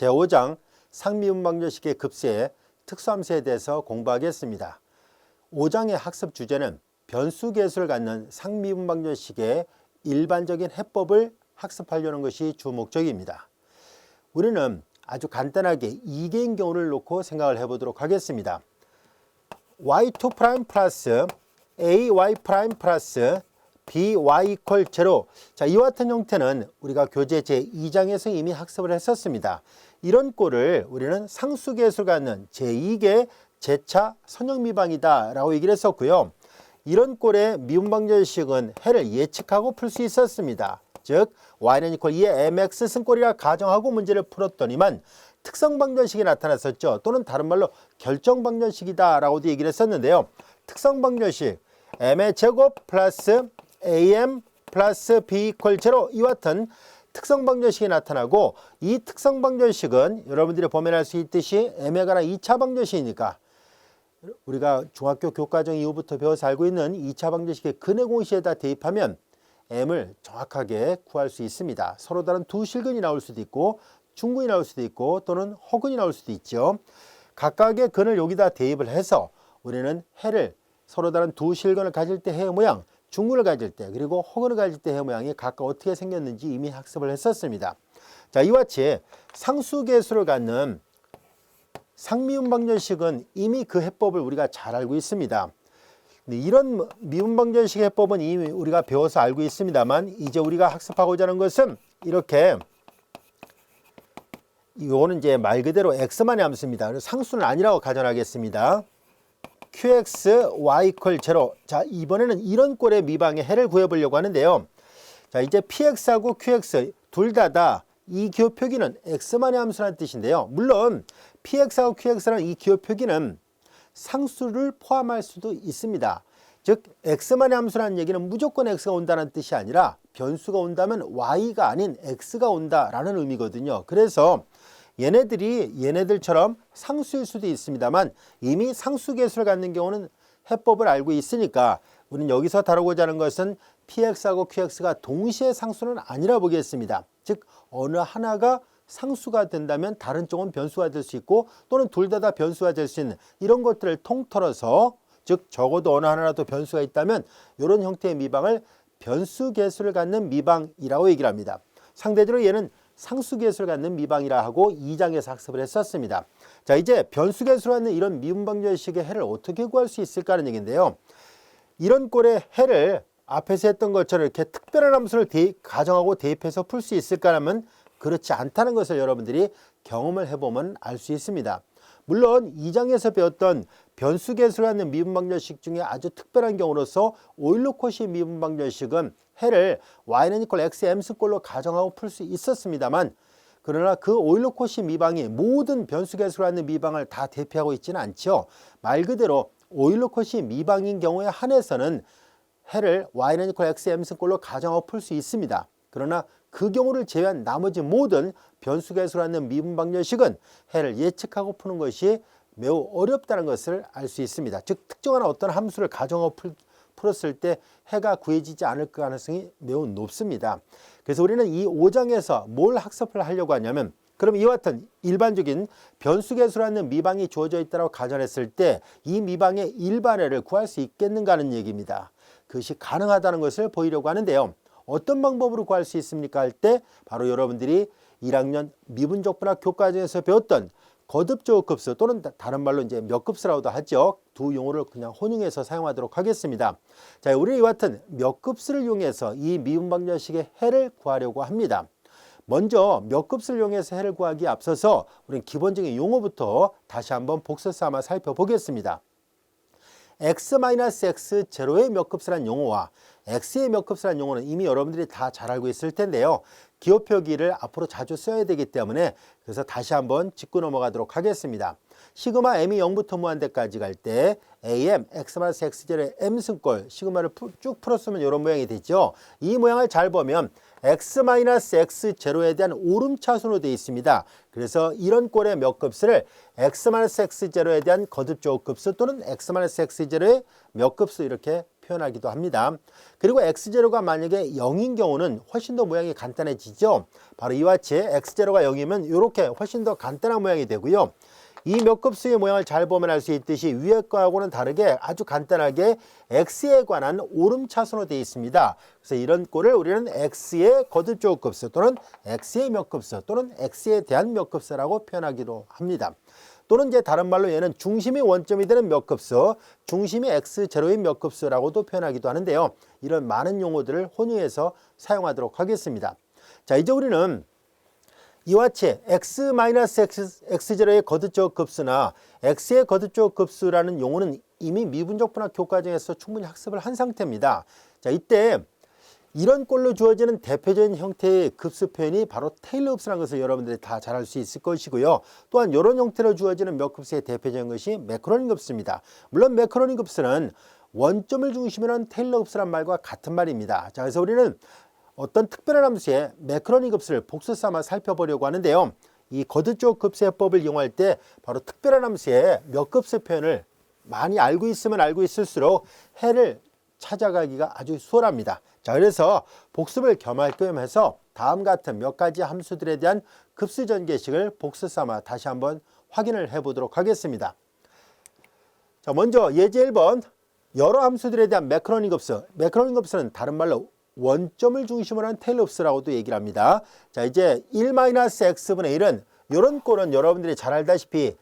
제5장 상미분방정식의 급수의 특수함수에 대해서 공부하겠습니다. 5장의 학습 주제는 변수계수를 갖는 상미분방정식의 일반적인 해법을 학습하려는 것이 주 목적입니다. 우리는 아주 간단하게 2개인 경우를 놓고 생각을 해보도록 하겠습니다. y2' 플러스 ay' 플러스 by 이퀄 0. 자, 이와 같은 형태는 우리가 교재 제2장에서 이미 학습을 했었습니다. 이런 꼴을 우리는 상수계수를 갖는 제2계 제차 선형미방이다 라고 얘기를 했었고요. 이런 꼴의 미분방정식은 해를 예측하고 풀 수 있었습니다. 즉 y는 이퀄 2의 mx 승꼴이라 가정하고 문제를 풀었더니만 특성방정식이 나타났었죠. 또는 다른 말로 결정방정식이다 라고도 얘기를 했었는데요. 특성방정식 m의 제곱 플러스 am 플러스 b 이퀄 0 이와 같은 특성방정식이 나타나고, 이 특성방정식은 여러분들이 보면 알 수 있듯이 m에 관한 2차 방정식이니까 우리가 중학교 교과정 이후부터 배워서 알고 있는 2차 방정식의 근해 공식에다 대입하면 m을 정확하게 구할 수 있습니다. 서로 다른 두 실근이 나올 수도 있고 중근이 나올 수도 있고 또는 허근이 나올 수도 있죠. 각각의 근을 여기다 대입을 해서 우리는 해를 서로 다른 두 실근을 가질 때 해의 모양, 중근을 가질 때 그리고 허근을 가질 때 해의 모양이 각각 어떻게 생겼는지 이미 학습을 했었습니다. 자, 이와 같이 상수계수를 갖는 상미분방정식은 이미 그 해법을 우리가 잘 알고 있습니다. 이런 미분방정식 해법은 이미 우리가 배워서 알고 있습니다만, 이제 우리가 학습하고자 하는 것은 이렇게, 이거는 이제 말 그대로 x만의 함수입니다. 상수는 아니라고 가정하겠습니다. qx y 이퀄 0. 자, 이번에는 이런 꼴의 미방의 해를 구해보려고 하는데요. 자, 이제 px하고 qx 둘 다 이 기호 표기는 x만의 함수라는 뜻인데요. 물론 px하고 qx라는 이 기호 표기는 상수를 포함할 수도 있습니다. 즉 x만의 함수라는 얘기는 무조건 x가 온다는 뜻이 아니라 변수가 온다면 y가 아닌 x가 온다라는 의미거든요. 그래서 얘네들처럼 상수일 수도 있습니다만 이미 상수계수를 갖는 경우는 해법을 알고 있으니까 우리는 여기서 다루고자 하는 것은 px하고 qx가 동시에 상수는 아니라 보겠습니다. 즉 어느 하나가 상수가 된다면 다른 쪽은 변수가 될 수 있고, 또는 둘 다 변수가 될 수 있는 이런 것들을 통틀어서, 즉 적어도 어느 하나라도 변수가 있다면 이런 형태의 미방을 변수계수를 갖는 미방이라고 얘기를 합니다. 상대적으로 얘는 상수계수를 갖는 미방이라 하고 2장에서 학습을 했었습니다. 자, 이제 변수계수를 갖는 이런 미분방정식의 해를 어떻게 구할 수 있을까 하는 얘기인데요. 이런 꼴의 해를 앞에서 했던 것처럼 이렇게 특별한 함수를 가정하고 대입해서 풀 수 있을까 하면 그렇지 않다는 것을 여러분들이 경험을 해보면 알 수 있습니다. 물론 2장에서 배웠던 변수계수를 갖는 미분방정식 중에 아주 특별한 경우로서 오일러-코시 미분방정식은 해를 y는 이퀄 x m승꼴로 가정하고 풀 수 있었습니다만, 그러나 그 오일러-코시 미방이 모든 변수계수를 갖는 미방을 다 대표하고 있지는 않죠. 말 그대로 오일러-코시 미방인 경우에 한해서는 해를 y는 이퀄 x m승꼴로 가정하고 풀 수 있습니다. 그러나 그 경우를 제외한 나머지 모든 변수계수를 갖는 미분방정식은 해를 예측하고 푸는 것이 매우 어렵다는 것을 알 수 있습니다. 즉 특정한 어떤 함수를 가정하고 풀었을 때 해가 구해지지 않을 가능성이 매우 높습니다. 그래서 우리는 이 5장에서 뭘 학습을 하려고 하냐면, 그럼 이와 같은 일반적인 변수계수를 갖는 미방이 주어져 있다고 가정했을 때 이 미방의 일반해를 구할 수 있겠는가 하는 얘기입니다. 그것이 가능하다는 것을 보이려고 하는데요. 어떤 방법으로 구할 수 있습니까 할 때 바로 여러분들이 1학년 미분적분학 교과정에서 배웠던 거듭조급수, 또는 다른 말로 이제 몇급수라고도 하죠. 두 용어를 그냥 혼용해서 사용하도록 하겠습니다. 자, 우리 이와 같은 몇급수를 이용해서 이 미분방정식의 해를 구하려고 합니다. 먼저 몇급수를 이용해서 해를 구하기에 앞서서 우리는 기본적인 용어부터 다시 한번 복습 삼아 살펴보겠습니다. x-x0의 몇급수란 용어와 x의 몇급수란 용어는 이미 여러분들이 다 잘 알고 있을 텐데요. 기호 표기를 앞으로 자주 써야 되기 때문에 그래서 다시 한번 짚고 넘어가도록 하겠습니다. 시그마 m이 0부터 무한대까지 갈 때 am x-x0의 m승꼴 시그마를 쭉 풀었으면 이런 모양이 되죠. 이 모양을 잘 보면 x-x0에 대한 오름차순으로 되어 있습니다. 그래서 이런 꼴의 몇급수를 x-x0에 대한 거듭조급수 또는 x-x0의 몇급수 이렇게 표현하기도 합니다. 그리고 x0가 만약에 0인 경우는 훨씬 더 모양이 간단해지죠. 바로 이와 같이 x0가 0이면 이렇게 훨씬 더 간단한 모양이 되고요. 이 몇 급수의 모양을 잘 보면 알 수 있듯이 위에 거하고는 다르게 아주 간단하게 x에 관한 오름차순으로 되어 있습니다. 그래서 이런 꼴을 우리는 x의 거듭조급 급수 또는 x의 몇 급수 또는 x에 대한 몇 급수라고 표현하기도 합니다. 또는 이제 다른 말로 얘는 중심이 원점이 되는 몇 급수, 중심이 x0인 몇 급수라고도 표현하기도 하는데요. 이런 많은 용어들을 혼용해서 사용하도록 하겠습니다. 자, 이제 우리는 이와 같이 x-x0의 거듭조급 급수나 x의 거듭조급 급수라는 용어는 이미 미분적분학 교과정에서 충분히 학습을 한 상태입니다. 자, 이때 이런 꼴로 주어지는 대표적인 형태의 급수 표현이 바로 테일러 급수라는 것을 여러분들이 다 잘 알 수 있을 것이고요. 또한 이런 형태로 주어지는 몇 급수의 대표적인 것이 매크로니 급수입니다. 물론 매크로니 급수는 원점을 중심으로 한 테일러 급수란 말과 같은 말입니다. 자, 그래서 우리는 어떤 특별한 함수의 매크로니 급수를 복수 삼아 살펴보려고 하는데요. 이 거듭조급 급수 해법을 이용할 때 바로 특별한 함수의 몇 급수 표현을 많이 알고 있으면 알고 있을수록 해를 찾아가기가 아주 수월합니다. 자, 그래서 복습을 겸할 겸해서 다음 같은 몇 가지 함수들에 대한 급수 전개식을 복수 삼아 다시 한번 확인을 해 보도록 하겠습니다. 자, 먼저 예제 1번 여러 함수들에 대한 매크로니 급수. 매크로니 급수는 다른 말로 원점을 중심으로 한 테일러 급수라고도 얘기를 합니다. 자, 이제 1-x분의 1은 이런 꼴은 여러분들이 잘 알다시피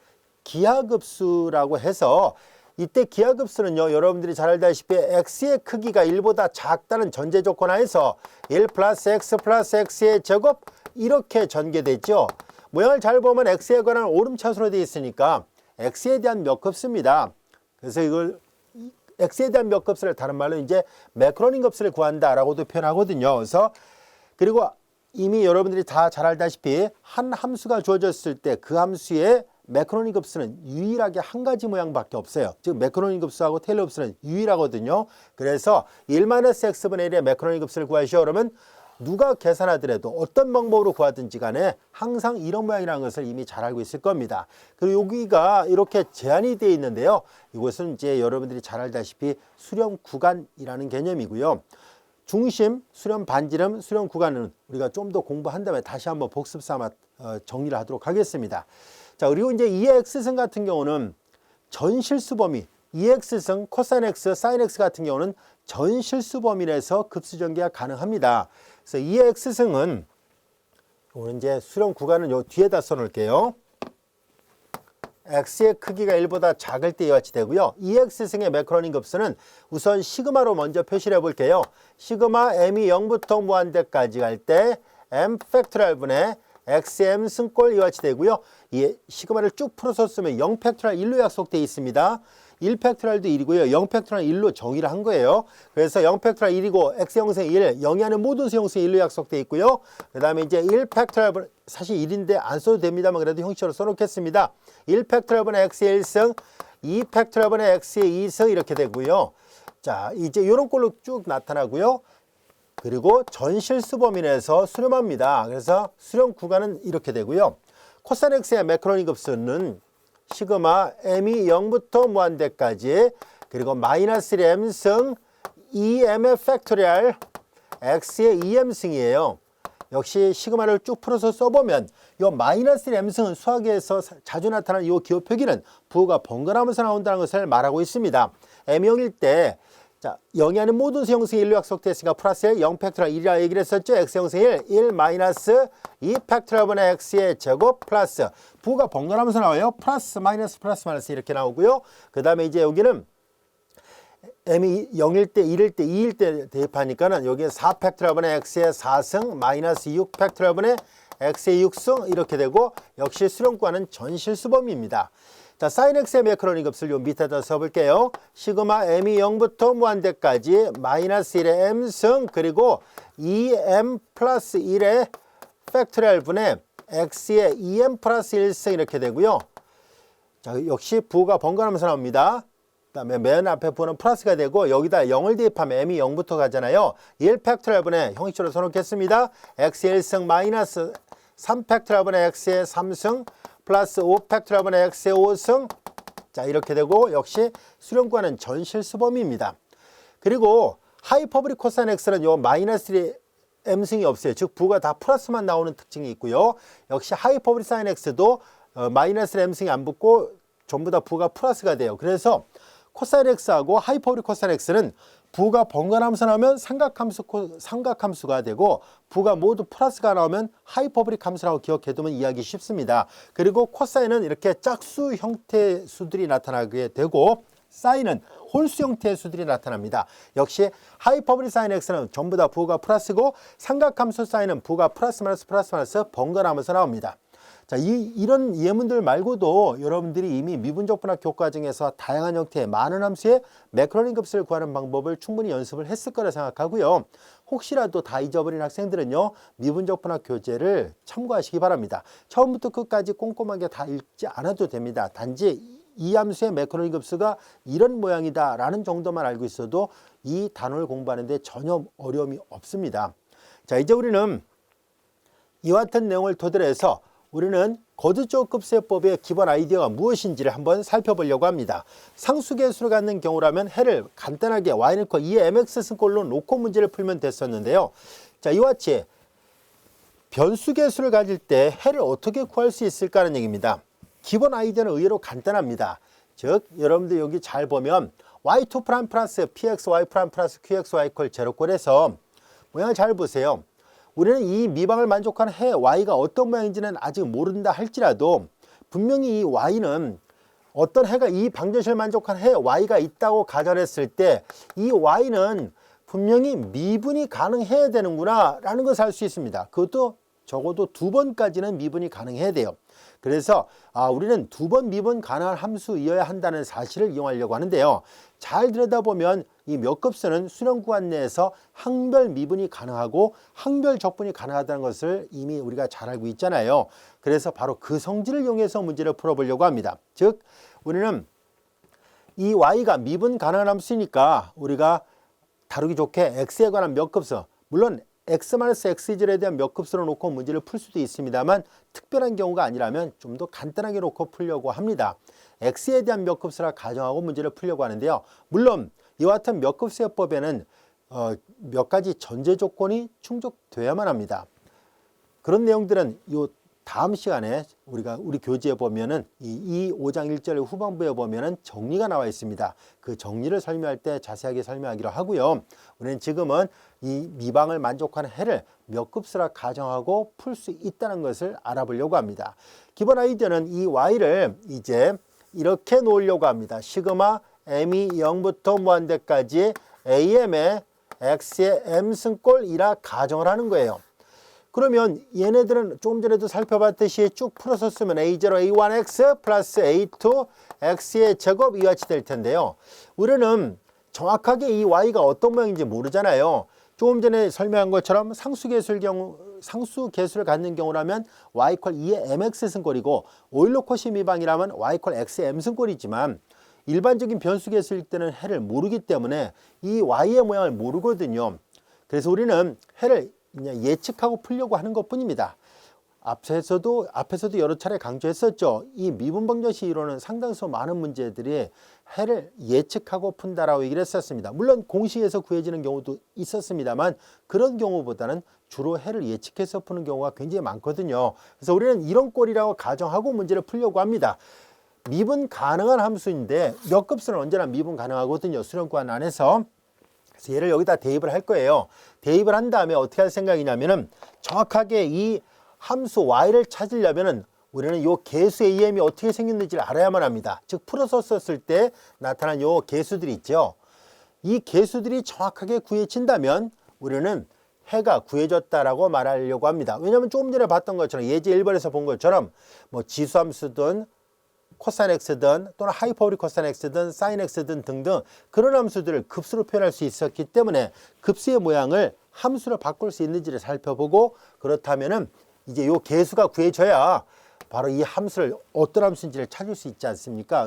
기하급수라고 해서 이때 기하급수는요, 여러분들이 잘 알다시피 x의 크기가 1보다 작다는 전제 조건 하에서 1 플러스 x 플러스 x의 제곱 이렇게 전개되죠. 모양을 잘 보면 x에 관한 오름차순으로 되어 있으니까 x에 대한 몇 급수입니다. 그래서 이걸 x에 대한 몇 급수를 다른 말로 이제 매크로니 급수를 구한다라고도 표현하거든요. 그래서 그리고 이미 여러분들이 다 잘 알다시피 한 함수가 주어졌을 때 그 함수의 매크로니 급수는 유일하게 한 가지 모양밖에 없어요. 즉 매크로니 급수하고 테일러 급수는 유일하거든요. 그래서 1-x분의 1의 매크로니 급수를 구하시오. 그러면 누가 계산하더라도 어떤 방법으로 구하든지 간에 항상 이런 모양이라는 것을 이미 잘 알고 있을 겁니다. 그리고 여기가 이렇게 제한이 되어 있는데요. 이것은 이제 여러분들이 잘 알다시피 수렴 구간이라는 개념이고요. 중심, 수렴 반지름, 수렴 구간은 우리가 좀 더 공부한 다음에 다시 한번 복습 삼아 정리를 하도록 하겠습니다. 자, 그리고 이제 2x승 같은 경우는 전실수 범위, 2x승, 코사인 x, 사인 x 같은 경우는 전실수 범위에서 급수 전개가 가능합니다. 그래서 2x승은 오늘 이제 수렴 구간은 요 뒤에다 써놓을게요. x의 크기가 1보다 작을 때 이와 같이 되고요. 2x승의 매크로니 급수는 우선 시그마로 먼저 표시를 해볼게요. 시그마 m이 0부터 무한대까지 갈 때 m 팩토리얼 분의 xm 승꼴 이와 같이 되고요. 이 시그마를 쭉 풀어서 쓰면 0 팩토리얼 1로 약속되어 있습니다. 1 팩토리얼도 1이고요. 0 팩토리얼 1로 정의를 한 거예요. 그래서 0 팩토리얼 1이고 x 형성 1, 0이 하는 모든 수형성 1로 약속되어 있고요. 그 다음에 이제 1 팩토리얼 사실 1인데 안 써도 됩니다만 그래도 형식으로 써놓겠습니다. 1 팩토리얼분의 x의 1승, 2 팩토리얼분의 x의 2승 이렇게 되고요. 자, 이제 이런 꼴로 쭉 나타나고요. 그리고 전실수 범위 내에서 수렴합니다. 그래서 수렴 구간은 이렇게 되고요. 코사인 x의 매크로니 급수는 시그마 m이 0부터 무한대까지 그리고 마이너스 1m승 2m의 팩토리얼 x의 2m승이에요. 역시 시그마를 쭉 풀어서 써보면 이 마이너스 m승은 수학에서 자주 나타나는 이 기호 표기는 부호가 번갈아가면서 나온다는 것을 말하고 있습니다. m0일 때 자, 0이 하는 모든 수형성이 1로 약속됐으니까 플러스 1, 0 팩토리얼 1이라 얘기를 했었죠. x형성 1, 1 마이너스 2 팩토리얼분의 x의 제곱 플러스 부호가 번갈아가면서 나와요. 플러스 마이너스 이렇게 나오고요. 그 다음에 이제 여기는 m이 0일 때, 1일 때, 2일 때 대입하니까는 여기에 4 팩토리얼분의 x의 4승 마이너스 6 팩토리얼분의 x의 6승 이렇게 되고 역시 수렴구간은 전실수 범위입니다. 자, 사인 x의 매크로니 급수를 요 밑에다 써볼게요. 시그마 m이 0부터 무한대까지 마이너스 1의 m승 그리고 2m 플러스 1의 팩토리얼 분의 x의 2m 플러스 1승 이렇게 되고요. 자, 역시 부호가 번갈아가면서 나옵니다. 그 다음에 맨 앞에 부호는 플러스가 되고 여기다 0을 대입하면 m이 0부터 가잖아요. 1 팩토리얼 분의 형식으로 써놓겠습니다. x의 1승 마이너스 3 팩토리얼 분의 x의 3승 플러스 5 팩토리얼 분의 x의 5승 자 이렇게 되고 역시 수렴구간은 전실수 범위입니다. 그리고 하이퍼보릭 코사인 x는 요 마이너스 m승이 없어요. 즉 부가 다 플러스만 나오는 특징이 있고요. 역시 하이퍼보릭 사인 x도 마이너스 m승이 안 붙고 전부 다 부가 플러스가 돼요. 그래서 코사인 x하고 하이퍼보릭 코사인 x는 부가 번갈아가면서 나오면 삼각함수가 되고 부가 모두 플러스가 나오면 하이퍼보릭 함수라고 기억해두면 이해하기 쉽습니다. 그리고 코사인은 이렇게 짝수 형태의 수들이 나타나게 되고 사인은 홀수 형태의 수들이 나타납니다. 역시 하이퍼보릭 사인 x는 전부 다 부가 플러스고 삼각함수 사인은 부가 플러스 마이너스 번갈아가면서 나옵니다. 자, 이런 예문들 말고도 여러분들이 이미 미분적 분학 교과 중에서 다양한 형태의 많은 함수의 매크로닌 값을 구하는 방법을 충분히 연습을 했을 거라 생각하고요. 혹시라도 다 잊어버린 학생들은요, 미분적 분학 교재를 참고하시기 바랍니다. 처음부터 끝까지 꼼꼼하게 다 읽지 않아도 됩니다. 단지 이 함수의 매크로닌 값수가 이런 모양이다 라는 정도만 알고 있어도 이 단원을 공부하는 데 전혀 어려움이 없습니다. 자, 이제 우리는 이와 같은 내용을 토대로 해서 우리는 거두조급세법의 기본 아이디어가 무엇인지를 한번 살펴보려고 합니다. 상수계수를 갖는 경우라면 해를 간단하게 y는 2의 mx 승꼴로 놓고 문제를 풀면 됐었는데요. 자, 이와 같이 변수계수를 가질 때 해를 어떻게 구할 수 있을까 하는 얘기입니다. 기본 아이디어는 의외로 간단합니다. 즉 여러분들 여기 잘 보면 y2' 플러스 pxy' 플러스 qxy = 0꼴 해서 모양을 잘 보세요. 우리는 이 미방을 만족하는 해 y가 어떤 모양인지는 아직 모른다 할지라도 분명히 이 y는 어떤 해가 이 방정식을 만족하는 해 y가 있다고 가정했을 때 이 y는 분명히 미분이 가능해야 되는구나 라는 것을 알 수 있습니다. 그것도 적어도 2번까지는 미분이 가능해야 돼요. 그래서 우리는 2번 미분 가능한 함수이어야 한다는 사실을 이용하려고 하는데요. 잘 들여다보면 이 몇 급수는 수능 구간 내에서 항별 미분이 가능하고 항별 적분이 가능하다는 것을 이미 우리가 잘 알고 있잖아요. 그래서 바로 그 성질을 이용해서 문제를 풀어보려고 합니다. 즉 우리는 이 y가 미분 가능한 함수니까 우리가 다루기 좋게 x에 관한 몇 급수, 물론 x-x에 대한 몇 급수로 놓고 문제를 풀 수도 있습니다만 특별한 경우가 아니라면 좀 더 간단하게 놓고 풀려고 합니다. x에 대한 몇 급수라 가정하고 문제를 풀려고 하는데요. 물론 이와 같은 몇 급수요법에는 몇 가지 전제 조건이 충족돼야만 합니다. 그런 내용들은 이 다음 시간에 우리 교재에 보면은 이 5장 1절 후반부에 보면은 정리가 나와 있습니다. 그 정리를 설명할 때 자세하게 설명하기로 하고요. 우리는 지금은 이 미방을 만족하는 해를 몇 급수라 가정하고 풀 수 있다는 것을 알아보려고 합니다. 기본 아이디어는 이 y를 이제 이렇게 놓으려고 합니다. 시그마 m이 0부터 무한대까지 am의 x의 m승꼴이라 가정을 하는 거예요. 그러면 얘네들은 조금 전에도 살펴봤듯이 쭉 풀어서 쓰면 a0, a1x 플러스 a2 x의 제곱 이와 같이 될 텐데요. 우리는 정확하게 이 y가 어떤 모양인지 모르잖아요. 조금 전에 설명한 것처럼 상수계수를 갖는 경우라면 y = 2의 mx 승꼴이고 오일러 코시 미방이라면 y = x의 m승꼴이지만 일반적인 변수계수일 때는 해를 모르기 때문에 이 y의 모양을 모르거든요. 그래서 우리는 해를 그냥 예측하고 풀려고 하는 것뿐입니다. 앞에서도 여러 차례 강조했었죠. 이 미분방정식 이론은 상당수 많은 문제들이 해를 예측하고 푼다라고 얘기를 했었습니다. 물론 공식에서 구해지는 경우도 있었습니다만 그런 경우보다는 주로 해를 예측해서 푸는 경우가 굉장히 많거든요. 그래서 우리는 이런 꼴이라고 가정하고 문제를 풀려고 합니다. 미분 가능한 함수인데 몇 급수는 언제나 미분 가능하거든요. 수렴구간 안에서. 그래서 얘를 여기다 대입을 할 거예요. 대입을 한 다음에 어떻게 할 생각이냐면은 정확하게 이 함수 y를 찾으려면은 우리는 요 계수 am이 어떻게 생겼는지를 알아야만 합니다. 즉 풀어서 썼을 때 나타난 요 계수들이 있죠. 이 계수들이 정확하게 구해진다면 우리는 해가 구해졌다라고 말하려고 합니다. 왜냐하면 조금 전에 봤던 것처럼 예제 1번에서 본 것처럼 뭐 지수함수든 코사인 x든 또는 하이퍼보릭 코사인 x든 사인 x든 등등 그런 함수들을 급수로 표현할 수 있었기 때문에 급수의 모양을 함수로 바꿀 수 있는지를 살펴보고 그렇다면은 이제 요 계수가 구해져야 바로 이 함수를 어떤 함수인지를 찾을 수 있지 않습니까?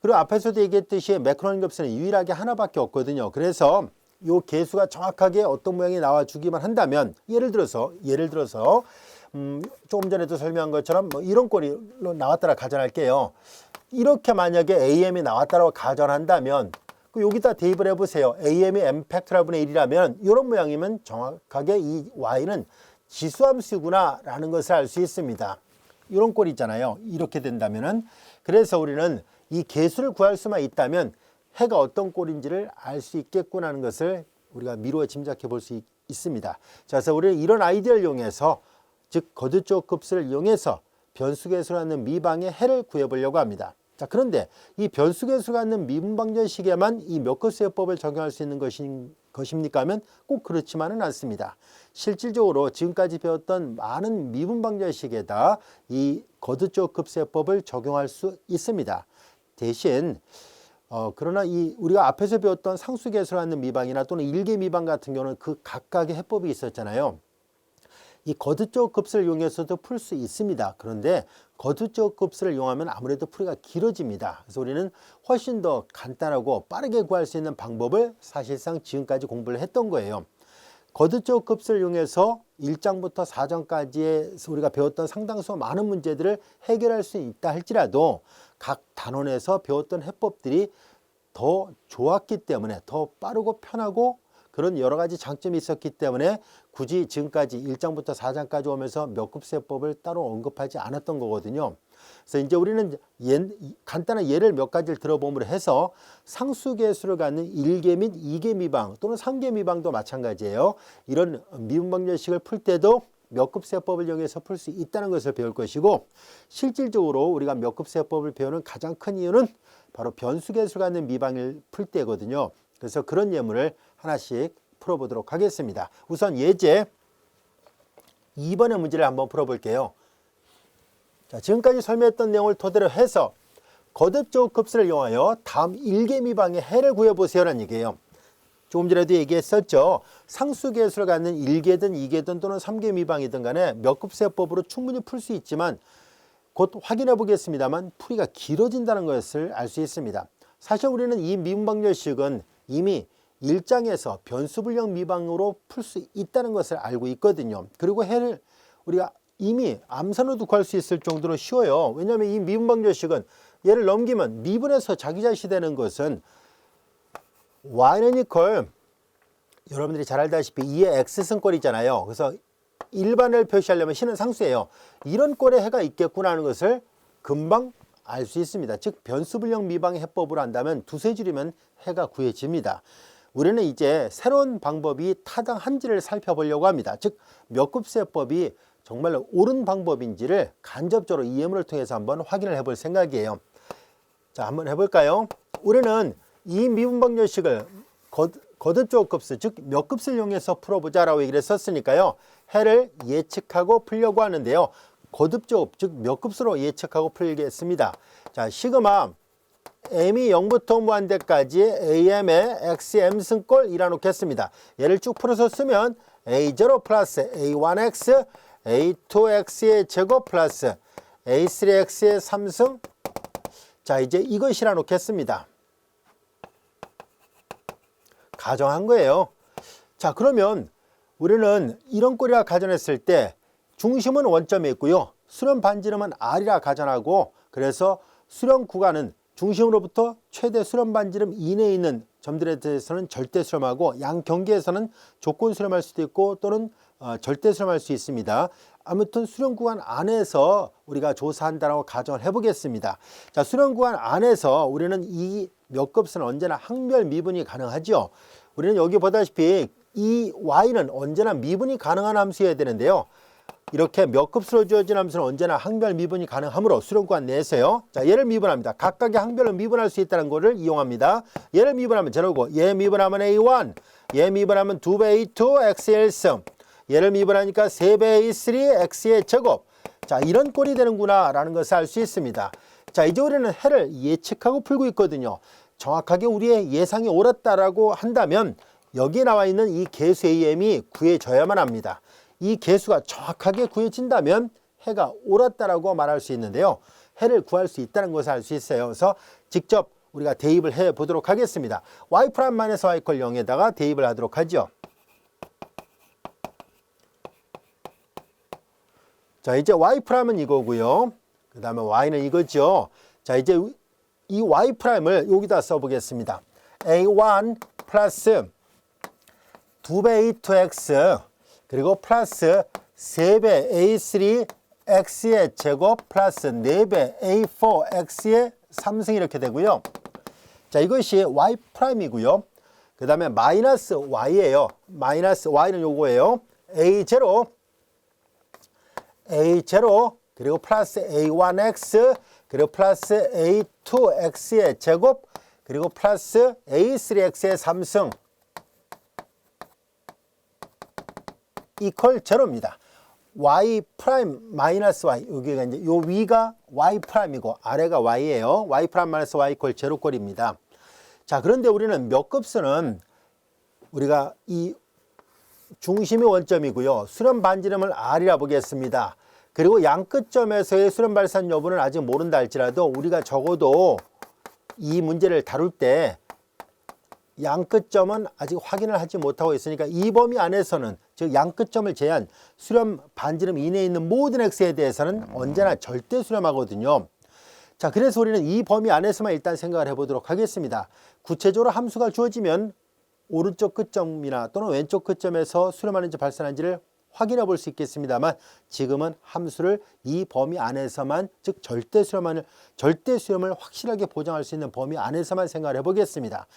그리고 앞에서도 얘기했듯이 매크로닌 값은 유일하게 하나밖에 없거든요. 그래서 요 계수가 정확하게 어떤 모양이 나와주기만 한다면 예를 들어서 조금 전에도 설명한 것처럼 뭐 이런 꼴로 나왔다라 가정할게요. 이렇게 만약에 am이 나왔다라고 가정한다면 여기다 대입을 해보세요. am이 m 팩토리얼분의 1이라면 이런 모양이면 정확하게 이 y는 지수함수구나 라는 것을 알 수 있습니다. 이런 꼴이 있잖아요. 이렇게 된다면은, 그래서 우리는 이 개수를 구할 수만 있다면 해가 어떤 꼴인지를 알 수 있겠구나 하는 것을 우리가 미루어 짐작해 볼 수 있습니다. 자, 그래서 우리는 이런 아이디어를 이용해서, 즉 거듭조 급수를 이용해서 변수계수를 갖는 미방의 해를 구해보려고 합니다. 자, 그런데 이 변수계수를 갖는 미분방정식에만 이 몇급수요법을 적용할 수 있는 것입니까 하면 꼭 그렇지만은 않습니다. 실질적으로 지금까지 배웠던 많은 미분방정식에다 이 거듭조 급수요법을 적용할 수 있습니다. 대신 그러나 우리가 앞에서 배웠던 상수계수를 갖는 미방이나 또는 일개 미방 같은 경우는 그 각각의 해법이 있었잖아요. 이 거듭조 급수를 이용해서도 풀 수 있습니다. 그런데 거듭조 급수를 이용하면 아무래도 풀이가 길어집니다. 그래서 우리는 훨씬 더 간단하고 빠르게 구할 수 있는 방법을 사실상 지금까지 공부를 했던 거예요. 거듭조 급수를 이용해서 1장부터 4장까지의 우리가 배웠던 상당수 많은 문제들을 해결할 수 있다 할지라도 각 단원에서 배웠던 해법들이 더 좋았기 때문에 더 빠르고 편하고 그런 여러 가지 장점이 있었기 때문에 굳이 지금까지 1장부터 4장까지 오면서 몇급수요법을 따로 언급하지 않았던 거거든요. 그래서 이제 우리는 간단한 예를 몇 가지를 들어봄으로 해서 상수계수를 갖는 1개 및 2개 미방 또는 3개 미방도 마찬가지예요. 이런 미분방정식을 풀 때도 몇급수요법을 이용해서 풀 수 있다는 것을 배울 것이고, 실질적으로 우리가 몇급수요법을 배우는 가장 큰 이유는 바로 변수계수를 갖는 미방을 풀 때거든요. 그래서 그런 예문을 하나씩 풀어보도록 하겠습니다. 우선 예제 2번의 문제를 한번 풀어볼게요. 자, 지금까지 설명했던 내용을 토대로 해서 거듭조 급수를 이용하여 다음 1개 미방의 해를 구해보세요라는 얘기예요. 조금 전에도 얘기했었죠. 상수계수를 갖는 1개든 2개든 또는 3개 미방이든 간에 몇급수요법으로 충분히 풀 수 있지만 곧 확인해 보겠습니다만 풀이가 길어진다는 것을 알 수 있습니다. 사실 우리는 이 미분방정식은 이미 1장에서 변수불량 미방으로 풀 수 있다는 것을 알고 있거든요. 그리고 해를 우리가 이미 암산으로도 구할 수 있을 정도로 쉬워요. 왜냐하면 이 미분방정식은 얘를 넘기면 미분에서 자기자시 되는 것은 y는 이퀄 여러분들이 잘 알다시피 2의 x승꼴이잖아요. 그래서 일반을 표시하려면 c는 상수예요. 이런 꼴의 해가 있겠구나 하는 것을 금방 알 수 있습니다. 즉 변수불량 미방의 해법으로 한다면 두세 줄이면 해가 구해집니다. 우리는 이제 새로운 방법이 타당한지를 살펴보려고 합니다. 즉 몇급수요법이 정말 옳은 방법인지를 간접적으로 이 예문을 통해서 한번 확인을 해볼 생각이에요. 자, 한번 해볼까요? 우리는 이 미분방정식을 거듭조 급수, 즉 몇급수를 이용해서 풀어보자라고 얘기를 했었으니까요. 해를 예측하고 풀려고 하는데요. 거듭조, 즉 몇급수로 예측하고 풀겠습니다. 자, 시그마 m이 0부터 무한대까지 am의 xm승꼴 일어놓겠습니다. 얘를 쭉 풀어서 쓰면 a0 플러스 a1x, a2x의 제곱 플러스 a3x의 3승. 자, 이제 이것이라 놓겠습니다. 가정한 거예요. 자, 그러면 우리는 이런 꼴이라 가정했을 때 중심은 원점에 있고요. 수렴 반지름은 r이라 가정하고, 그래서 수렴 구간은 중심으로부터 최대 수렴 반지름 이내에 있는 점들에 대해서는 절대 수렴하고 양 경계에서는 조건 수렴할 수도 있고 또는 절대 수렴할 수 있습니다. 아무튼 수렴 구간 안에서 우리가 조사한다라고 가정을 해보겠습니다. 자, 수렴 구간 안에서 우리는 이 몇급수는 언제나 항별 미분이 가능하죠. 우리는 여기 보다시피 이 y는 언제나 미분이 가능한 함수여야 되는데요. 이렇게 몇급수로 주어진 함수는 언제나 항별 미분이 가능하므로 수렴 구간 내에서요. 자, 얘를 미분합니다. 각각의 항별로 미분할 수 있다는 것을 이용합니다. 얘를 미분하면 제로고, 얘 미분하면 a1, 얘 미분하면 2배 a2, x의 1승, 얘를 미분하니까 3배 a3, x의 제곱. 자, 이런 꼴이 되는구나 라는 것을 알 수 있습니다. 자, 이제 우리는 해를 예측하고 풀고 있거든요. 정확하게 우리의 예상이 옳았다라고 한다면 여기에 나와 있는 이 개수 am이 구해져야만 합니다. 이 개수가 정확하게 구해진다면 해가 옳았다라고 말할 수 있는데요. 해를 구할 수 있다는 것을 알 수 있어요. 그래서 직접 우리가 대입을 해 보도록 하겠습니다. y'-y 이퀄 0에다가 대입을 하도록 하죠. 자, 이제 y''은 이거고요. 그 다음에 y는 이거죠. 자, 이제 이 y''을 여기다 써보겠습니다. A1 플러스 2배 A2X 그리고 플러스 3배 A3X의 제곱 플러스 4배 A4X의 3승 이렇게 되고요. 자, 이것이 Y'이고요. 그 다음에 마이너스 Y예요. 마이너스 Y는 요거예요. A0 그리고 플러스 A1X 그리고 플러스 A2X의 제곱 그리고 플러스 A3X의 3승 이퀄 제로입니다. Y 프라임 마이너스 Y 여기가 이제 요 위가 Y 프라임이고 아래가 Y예요. Y 프라임 마이너스 Y 이퀄 제로꼴입니다. 자, 그런데 우리는 몇 급수는 우리가 이 중심이 원점이고요. 수렴 반지름을 R이라 보겠습니다. 그리고 양 끝점에서의 수렴 발산 여부는 아직 모른다 할지라도 우리가 적어도 이 문제를 다룰 때 양 끝점은 아직 확인을 하지 못하고 있으니까 이 범위 안에서는 즉 양 끝점을 제한 수렴 반지름 이내에 있는 모든 x에 대해서는 언제나 절대 수렴하거든요. 자, 그래서 우리는 이 범위 안에서만 일단 생각을 해보도록 하겠습니다. 구체적으로 함수가 주어지면 오른쪽 끝점이나 또는 왼쪽 끝점에서 수렴하는지 발산하는지를 확인해 볼 수 있겠습니다만 지금은 함수를 이 범위 안에서만 즉 절대 수렴을 확실하게 보장할 수 있는 범위 안에서만 생각을 해 보겠습니다.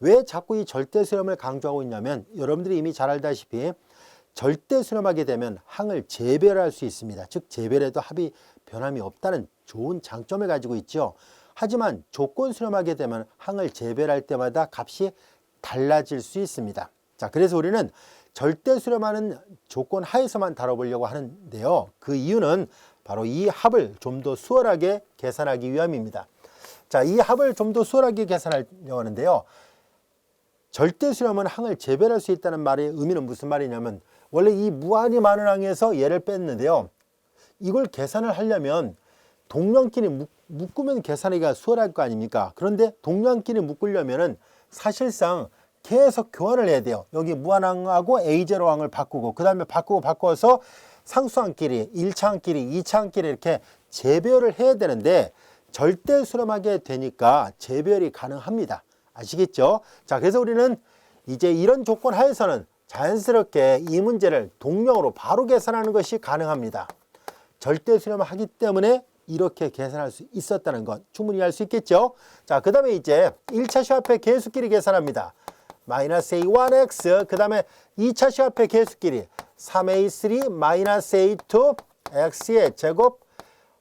왜 자꾸 이 절대 수렴을 강조하고 있냐면 여러분들이 이미 잘 알다시피 절대 수렴하게 되면 항을 재별할 수 있습니다. 즉 재별해도 합이 변함이 없다는 좋은 장점을 가지고 있죠. 하지만 조건 수렴하게 되면 항을 재별할 때마다 값이 달라질 수 있습니다. 자, 그래서 우리는 절대 수렴하는 조건 하에서만 다뤄보려고 하는데요. 그 이유는 바로 이 합을 좀 더 수월하게 계산하기 위함입니다. 자, 이 합을 좀 더 수월하게 계산하려고 하는데요. 절대 수렴은 항을 재별할 수 있다는 말의 의미는 무슨 말이냐면 원래 이 무한히 많은 항에서 얘를 뺐는데요. 이걸 계산을 하려면 동량끼리 묶으면 계산하기가 수월할 거 아닙니까? 그런데 동량끼리 묶으려면은 사실상 계속 교환을 해야 돼요. 여기 무한항하고 A0항을 바꾸고 그 다음에 바꿔서 상수항끼리 1차항끼리 2차항끼리 이렇게 재별을 해야 되는데 절대 수렴하게 되니까 재별이 가능합니다. 아시겠죠? 자, 그래서 우리는 이제 이런 조건 하에서는 자연스럽게 이 문제를 동량으로 바로 계산하는 것이 가능합니다. 절대 수렴을 하기 때문에 이렇게 계산할 수 있었다는 것 충분히 알 수 있겠죠? 자, 그 다음에 이제 1차 시합의 개수끼리 계산합니다. 마이너스 A1X 그 다음에 2차 시합의 개수끼리 3A3 마이너스 A2 X의 제곱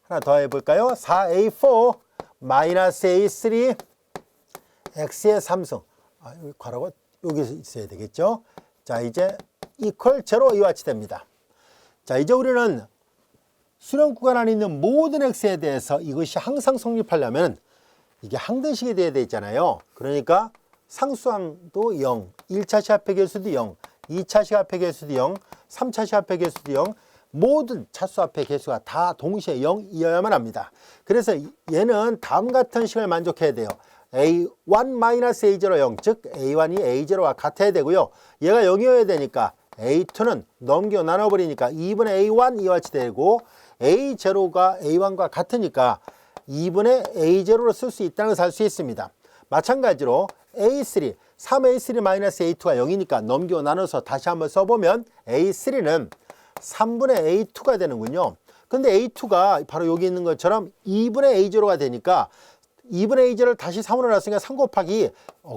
하나 더 해볼까요? 4A4 마이너스 A3 X의 3승 여기 괄호가 여기 있어야 되겠죠? 자, 이제 이퀄 제로 이와 같이 됩니다. 자, 이제 우리는 수렴 구간 안에 있는 모든 X에 대해서 이것이 항상 성립하려면 이게 항등식이 돼야 되잖아요. 그러니까 상수항도 0, 1차 시합의 개수도 0, 2차 시합의 개수도 0, 3차 시합의 개수도 0, 모든 차수 합의 개수가 다 동시에 0이어야만 합니다. 그래서 얘는 다음 같은 식을 만족해야 돼요. A1-A0 0, 즉 A1이 A0와 같아야 되고요. 얘가 0이어야 되니까 A2는 넘겨 나눠버리니까 2분의 A1 이와 같이 되고 A0가 A1과 같으니까 2분의 A0로 쓸 수 있다는 것을 알 수 있습니다. 마찬가지로 A3, 3A3-A2가 0이니까 넘겨 나눠서 다시 한번 써보면 A3는 3분의 A2가 되는군요. 근데 A2가 바로 여기 있는 것처럼 2분의 A0가 되니까 2분의 A0를 다시 3으로 나눴으니까 3 곱하기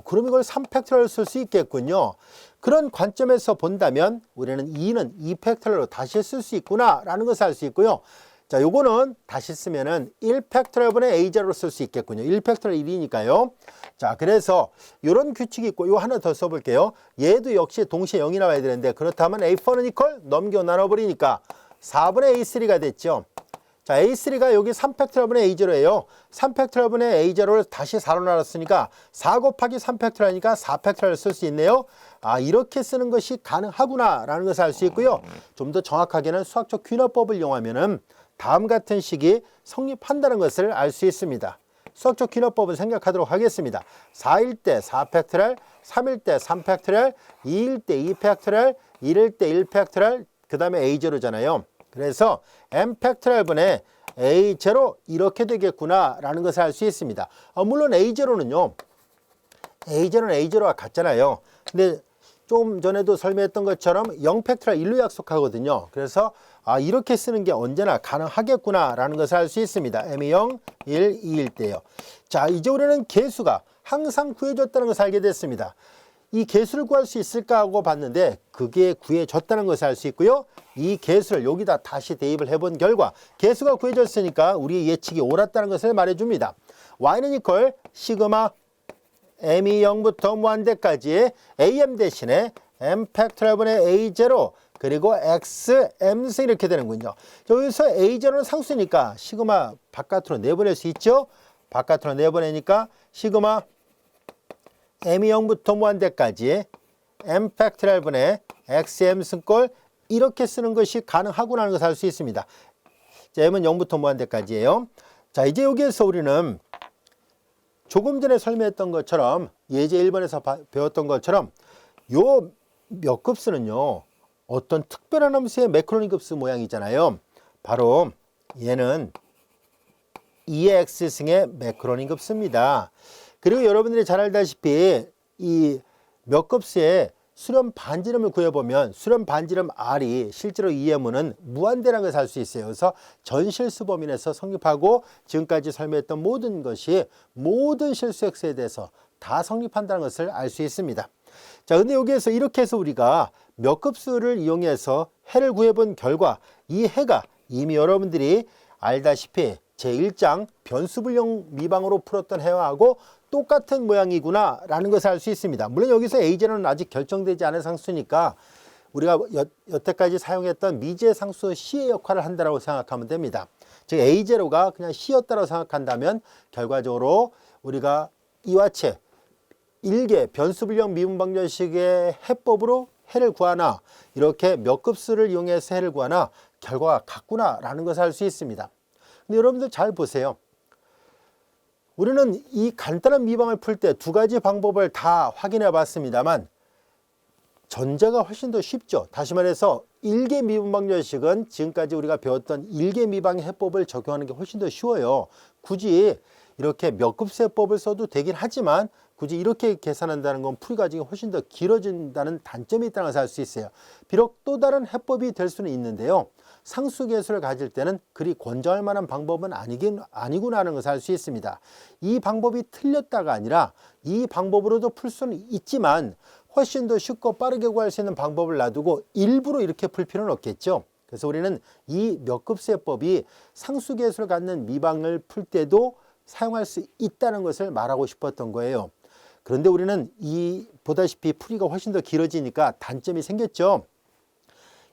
그럼 이걸 3팩토리얼로 쓸 수 있겠군요. 그런 관점에서 본다면 우리는 2는 2팩토리얼로 다시 쓸 수 있구나 라는 것을 알 수 있고요. 자, 요거는 다시 쓰면은 1팩토리얼분의 A0로 쓸 수 있겠군요. 1팩토리얼 1이니까요. 자, 그래서 이런 규칙이 있고 요 하나 더 써볼게요. 얘도 역시 동시에 0이 나와야 되는데 그렇다면 A4는 이퀄 넘겨 나눠버리니까 4분의 A3가 됐죠. 자, A3가 여기 3팩토리얼분의 A0예요. 3팩토리얼분의 A0를 다시 4로 나눴으니까 4 곱하기 3팩토리얼이니까 4팩토리얼을 쓸 수 있네요. 아, 이렇게 쓰는 것이 가능하구나 라는 것을 알 수 있고요. 좀 더 정확하게는 수학적 귀납법을 이용하면은 다음 같은 식이 성립한다는 것을 알 수 있습니다. 수학적 귀납법을 생각하도록 하겠습니다. 4일 때 4팩토리얼, 3일 때 3팩토리얼, 2일 때 2팩토리얼, 1일 때 1팩토리얼, 그 다음에 A0잖아요. 그래서 n팩토리얼분의 A0 이렇게 되겠구나 라는 것을 알 수 있습니다. 물론 A0는요. A0는 A0와 같잖아요. 근데 좀 전에도 설명했던 것처럼 0팩트를 1로 약속하거든요. 그래서 이렇게 쓰는 게 언제나 가능하겠구나 라는 것을 알 수 있습니다. m이 0, 1, 2일 때요. 자, 이제 우리는 개수가 항상 구해줬다는 것을 알게 됐습니다. 이 개수를 구할 수 있을까 하고 봤는데 그게 구해졌다는 것을 알 수 있고요. 이 개수를 여기다 다시 대입을 해본 결과 개수가 구해졌으니까 우리 예측이 옳았다는 것을 말해줍니다. y는 이퀄 시그마 m이 0부터 무한대까지 am 대신에 m 팩토리얼분의 a0 그리고 x m승 이렇게 되는군요. 여기서 a0는 상수니까 시그마 바깥으로 내보낼 수 있죠. 바깥으로 내보내니까 시그마 m이 0부터 무한대까지 m 팩토리얼분의 x m승꼴 이렇게 쓰는 것이 가능하구나 하는 것을 알 수 있습니다. 자, m은 0부터 무한대까지예요. 자, 이제 여기에서 우리는 조금 전에 설명했던 것처럼 예제 1번에서 배웠던 것처럼 요 몇 급수는요 어떤 특별한 함수의 매크로니 급수 모양이잖아요. 바로 얘는 2의 x승의 매크로니 급수입니다. 그리고 여러분들이 잘 알다시피 이 몇 급수의 수렴 반지름을 구해보면 수렴 반지름 r이 실제로 EM은 무한대라는 것을 알 수 있어요. 그래서 전실수 범위에서 성립하고 지금까지 설명했던 모든 것이 모든 실수 x에 대해서 다 성립한다는 것을 알 수 있습니다. 자, 근데 여기에서 이렇게 해서 우리가 몇 급수를 이용해서 해를 구해본 결과 이 해가 이미 여러분들이 알다시피 제1장 변수불량 미방으로 풀었던 해와하고 똑같은 모양이구나 라는 것을 알 수 있습니다. 물론 여기서 A0는 아직 결정되지 않은 상수니까 우리가 여태까지 사용했던 미지의 상수 C의 역할을 한다고 생각하면 됩니다. 즉 A0가 그냥 C였다고 생각한다면 결과적으로 우리가 이와체 1개 변수불량 미분방정식의 해법으로 해를 구하나 이렇게 몇 급수를 이용해서 해를 구하나 결과가 같구나 라는 것을 알 수 있습니다. 근데 여러분들 잘 보세요. 우리는 이 간단한 미방을 풀 때 두 가지 방법을 다 확인해 봤습니다만 전자가 훨씬 더 쉽죠. 다시 말해서 1개 미분방정식은 지금까지 우리가 배웠던 1개 미방의 해법을 적용하는 게 훨씬 더 쉬워요. 굳이 이렇게 몇 급수해법을 써도 되긴 하지만 굳이 이렇게 계산한다는 건 풀이 과정이 훨씬 더 길어진다는 단점이 있다는 것을 알 수 있어요. 비록 또 다른 해법이 될 수는 있는데요. 상수계수를 가질 때는 그리 권장할 만한 방법은 아니구나 하는 것을 알 수 있습니다. 이 방법이 틀렸다가 아니라 이 방법으로도 풀 수는 있지만 훨씬 더 쉽고 빠르게 구할 수 있는 방법을 놔두고 일부러 이렇게 풀 필요는 없겠죠. 그래서 우리는 이 몇 급수해법이 상수계수를 갖는 미방을 풀 때도 사용할 수 있다는 것을 말하고 싶었던 거예요. 그런데 우리는 보다시피 풀이가 훨씬 더 길어지니까 단점이 생겼죠.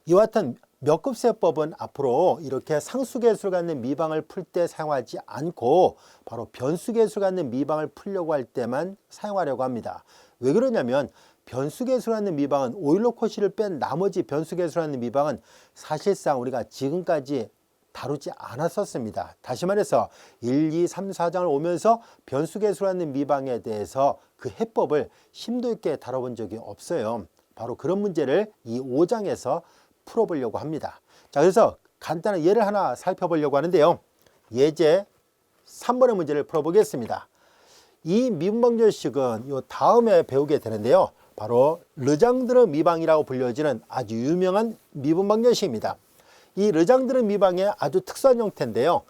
이와 같은 몇 급수해법은 앞으로 이렇게 상수계수를 갖는 미방을 풀 때 사용하지 않고 바로 변수계수를 갖는 미방을 풀려고 할 때만 사용하려고 합니다. 왜 그러냐면 변수계수를 갖는 미방은 오일러 코시를 뺀 나머지 변수계수를 갖는 미방은 사실상 우리가 지금까지 다루지 않았었습니다. 다시 말해서 1, 2, 3, 4장을 오면서 변수계수를 갖는 미방에 대해서 그 해법을 심도 있게 다뤄본 적이 없어요. 바로 그런 문제를 이 5장에서 풀어보려고 합니다. 자, 그래서 간단한 예를 하나 살펴보려고 하는데요. 예제 3번의 문제를 풀어보겠습니다. 이 미분방정식은 요 다음에 배우게 되는데요. 바로 르장드르 미방이라고 불려지는 아주 유명한 미분방정식입니다. 이 르장드르 미방의 아주 특수한 형태인데요.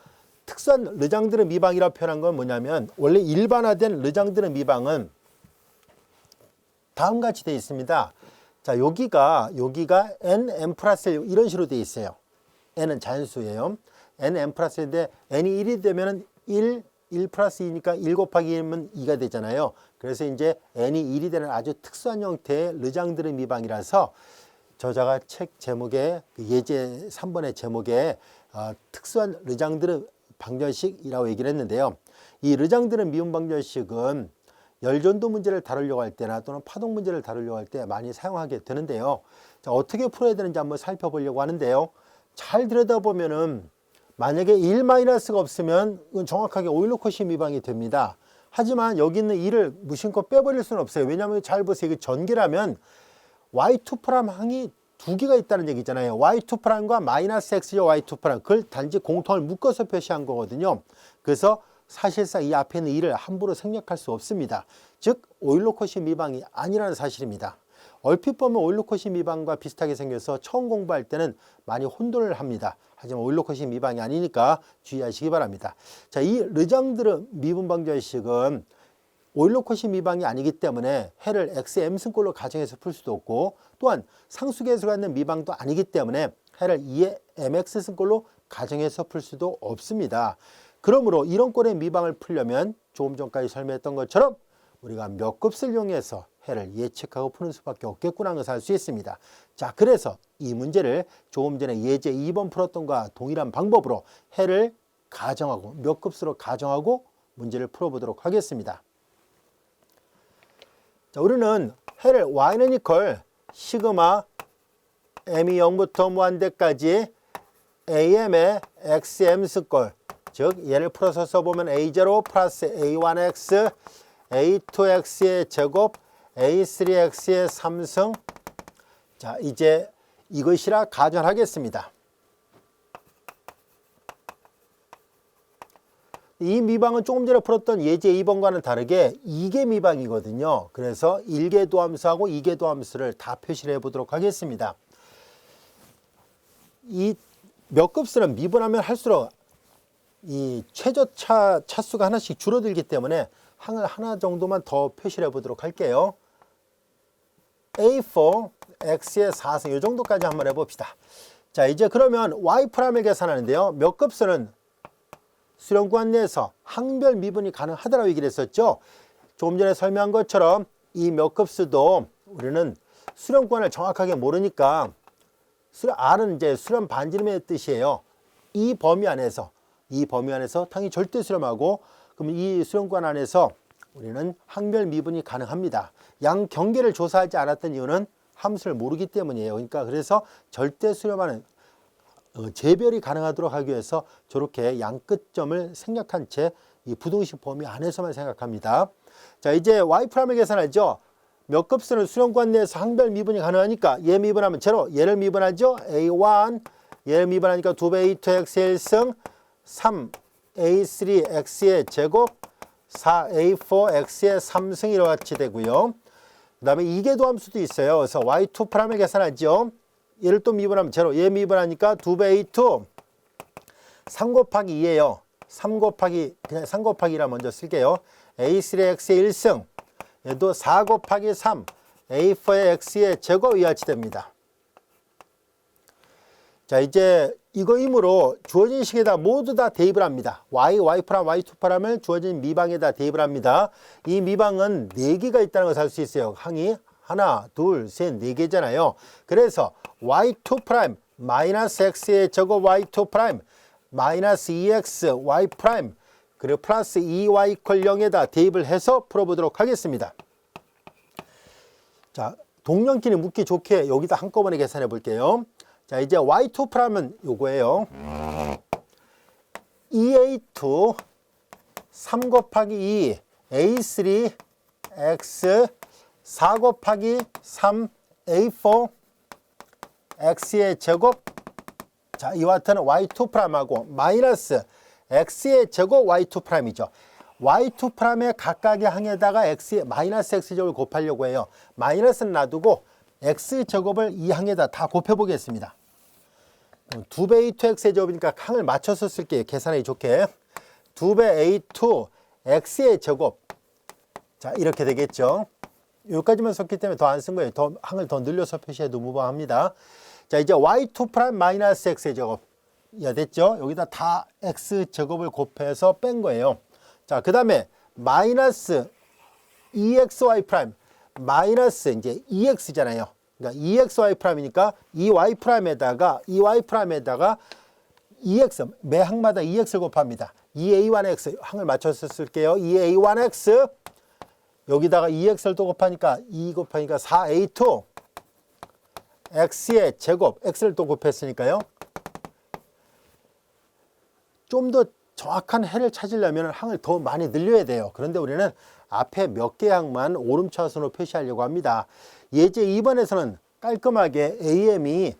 특수한 르장드르 미방이라고 표현한 건 뭐냐면 원래 일반화된 르장드르 미방은 다음과 같이 되어 있습니다. 자, 여기가 nm 플러스 1 이런 식으로 되어 있어요. n은 자연수예요. nm 플러스 1인데 n이 1이 되면 1 플러스 2니까 1 곱하기 1이면 2가 되잖아요. 그래서 이제 n이 1이 되는 아주 특수한 형태의 르장드르 미방이라서 저자가 책 제목에 예제 3번의 제목에 특수한 르장드르 방정식이라고 얘기를 했는데요. 이 르장드르 미분방정식은 열전도 문제를 다루려고 할 때나 또는 파동 문제를 다루려고 할 때 많이 사용하게 되는데요. 자, 어떻게 풀어야 되는지 한번 살펴보려고 하는데요. 잘 들여다보면은 만약에 1-가 없으면 이건 정확하게 오일러 코시 미방이 됩니다. 하지만 여기 있는 1을 무심코 빼버릴 수는 없어요. 왜냐하면 잘 보세요. 이게 전기라면 y2' 항이 두 개가 있다는 얘기잖아요. y2'과 마이너스 x죠. y2' 그걸 단지 공통을 묶어서 표시한 거거든요. 그래서 사실상 이 앞에 있는 2를 함부로 생략할 수 없습니다. 즉 오일로코시 미방이 아니라는 사실입니다. 얼핏 보면 오일로코시 미방과 비슷하게 생겨서 처음 공부할 때는 많이 혼돈을 합니다. 하지만 오일로코시 미방이 아니니까 주의하시기 바랍니다. 자, 이 르장드르 미분방정식은 오일로코시 미방이 아니기 때문에 해를 XM승꼴로 가정해서 풀 수도 없고, 또한 상수계수가 갖는 미방도 아니기 때문에 해를 2의 MX승꼴로 가정해서 풀 수도 없습니다. 그러므로 이런 꼴의 미방을 풀려면 조금 전까지 설명했던 것처럼 우리가 몇 급수를 이용해서 해를 예측하고 푸는 수밖에 없겠구나 하는 것을 알 수 있습니다. 자, 그래서 이 문제를 조금 전에 예제 2번 풀었던 것과 동일한 방법으로 해를 가정하고 몇 급수로 가정하고 문제를 풀어보도록 하겠습니다. 자, 우리는 해를 y는 이퀄 시그마 m이 0부터 무한대까지 am의 xm승꼴, 즉 얘를 풀어서 써보면 a0 플러스 a1x a2x의 제곱 a3x의 3승. 자, 이제 이것이라 가정하겠습니다. 이 미방은 조금 전에 풀었던 예제 2번과는 다르게 2개 미방이거든요. 그래서 1개 도함수하고 2개 도함수를 다 표시를 해보도록 하겠습니다. 이 몇 급수는 미분하면 할수록 이 최저차 차수가 하나씩 줄어들기 때문에 항을 하나 정도만 더 표시를 해보도록 할게요. A4, X의 4승 이 정도까지 한번 해봅시다. 자, 이제 그러면 Y'을 계산하는데요. 몇 급수는 수렴 구간 내에서 항별 미분이 가능하다라고 얘기를 했었죠. 조금 전에 설명한 것처럼 이 몇 급수도 우리는 수렴 구간을 정확하게 모르니까 R은 이제 수렴 반지름의 뜻이에요. 이 범위 안에서 당연히 절대 수렴하고, 그럼 이 수렴 구간 안에서 우리는 항별 미분이 가능합니다. 양 경계를 조사하지 않았던 이유는 함수를 모르기 때문이에요. 그러니까 그래서 절대 수렴하는 재별이 가능하도록 하기 위해서 저렇게 양 끝점을 생략한 채 이 부등식 범위 안에서만 생각합니다. 자, 이제 Y'을 계산하죠. 몇 급수는 수렴 구간 내에서 항별 미분이 가능하니까 얘 미분하면 제로, 얘를 미분하죠. A1, 얘를 미분하니까 2배 A2X의 1승, 3A3X의 제곱, 4A4X의 3승 이와 같이 되고요. 그 다음에 2개 도함수도 있어요. 그래서 Y2'을 계산하죠. 얘를 또 미분하면 제로, 얘 미분하니까 2배 A2, 3 곱하기 2예요. 3 곱하기, 그냥 3 곱하기라 먼저 쓸게요. A3X의 1승, 얘도 4 곱하기 3, A4의 X의 제곱 이와 같이 됩니다. 자, 이제 이거이므로 주어진 식에다 모두 다 대입을 합니다. Y, Y', Y2'을 주어진 미방에다 대입을 합니다. 이 미방은 4개가 있다는 것을 알 수 있어요. 항이 하나, 둘, 셋, 4개잖아요. 그래서 Y2' 마이너스 X의 제곱 Y2' 마이너스 2X Y' 그리고 플러스 2Y 이퀄 0에다 대입을 해서 풀어보도록 하겠습니다. 자, 동량끼리 묻기 좋게 여기다 한꺼번에 계산해 볼게요. 자, 이제 Y2'은 요거예요. 2A2 3 곱하기 2 A3 X 4 곱하기 3 A4 X의 제곱. 자, 이와 같은 Y2'하고 마이너스 X의 제곱 Y2'이죠. Y2'의 각각의 항에다가 X의 마이너스 X제곱을 곱하려고 해요. 마이너스는 놔두고 X제곱을 이 항에다 다 곱해보겠습니다. 2배 A2X의 제곱이니까 항을 맞춰서 쓸게요. 계산하기 좋게. 2배 A2 X의 제곱. 자, 이렇게 되겠죠. 여기까지만 썼기 때문에 더 안 쓴 거예요. 항을 더 늘려서 표시해도 무방합니다. 자, 이제 Y2' 마이너스 X의 제곱. 야, 됐죠? 여기다 다 X제곱을 곱해서 뺀 거예요. 자, 그 다음에 마이너스 2XY' 마이너스 이제 2X잖아요. 그러니까 2XY'이니까 이 Y'에다가 2X 매 항마다 2X를 곱합니다. 2A1X 항을 맞춰서 쓸게요. 2A1X 여기다가 2X를 또 곱하니까 2 곱하니까 4A2 X의 제곱 X를 또 곱했으니까요. 좀 더 정확한 해를 찾으려면 항을 더 많이 늘려야 돼요. 그런데 우리는 앞에 몇 개 항만 오름차순으로 표시하려고 합니다. 예제 2번에서는 깔끔하게 AM이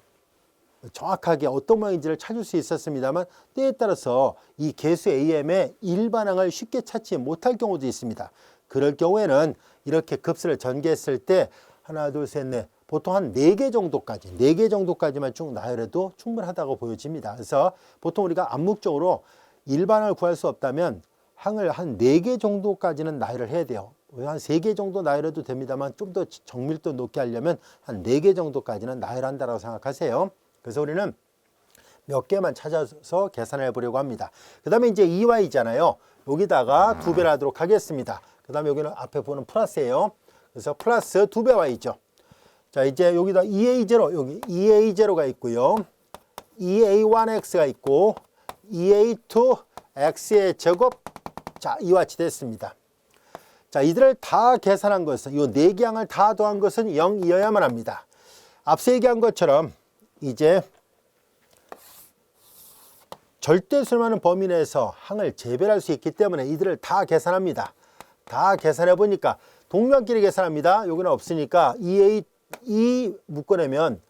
정확하게 어떤 모양인지를 찾을 수 있었습니다만 때에 따라서 이 개수 AM의 일반항을 쉽게 찾지 못할 경우도 있습니다. 그럴 경우에는 이렇게 급수를 전개했을 때 하나, 둘, 셋, 넷 보통 한 4개 정도까지, 4개 정도까지만 쭉 나열해도 충분하다고 보여집니다. 그래서 보통 우리가 암묵적으로 일반항을 구할 수 없다면 항을 한 4개 정도까지는 나열을 해야 돼요. 한 3개 정도 나열해도 됩니다만 좀 더 정밀도 높게 하려면 한 4개 정도까지는 나열한다고 생각하세요. 그래서 우리는 몇 개만 찾아서 계산해 보려고 합니다. 그 다음에 이제 2y잖아요. 여기다가 2배를 하도록 하겠습니다. 그 다음에 여기는 앞에 보는 플러스예요. 그래서 플러스 2배 y죠. 자, 이제 여기다 2a0, 여기 2a0가 있고요. 2a1x가 있고 2a2x의 제곱. 자, 이와 같이 됐습니다. 자, 이들을 다 계산한 것은, 이 4개 항을 다 더한 것은 0이어야만 합니다. 앞서 얘기한 것처럼 이제 절대수많은 범위 내에서 항을 재별할 수 있기 때문에 이들을 다 계산합니다. 다 계산해 보니까 동면끼리 계산합니다. 여기는 없으니까 2 묶어내면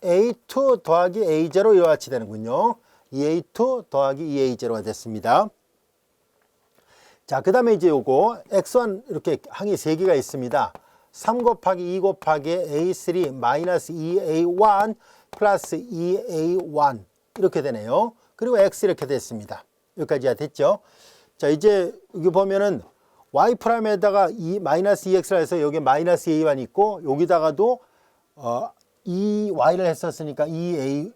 A2 더하기 A0 이와 같이 되는군요. 2A2 더하기 2A0가 됐습니다. 자, 그 다음에 이제 요거 X1 이렇게 항이 3개가 있습니다. 3 곱하기 2 곱하기 A3 마이너스 2A1 플러스 2A1 이렇게 되네요. 그리고 X 이렇게 됐습니다. 여기까지가 됐죠. 자, 이제 여기 보면은 Y 프라임에다가 마이너스 2X라 해서 여기 마이너스 A1 있고 여기다가도 2Y를 했었으니까 2A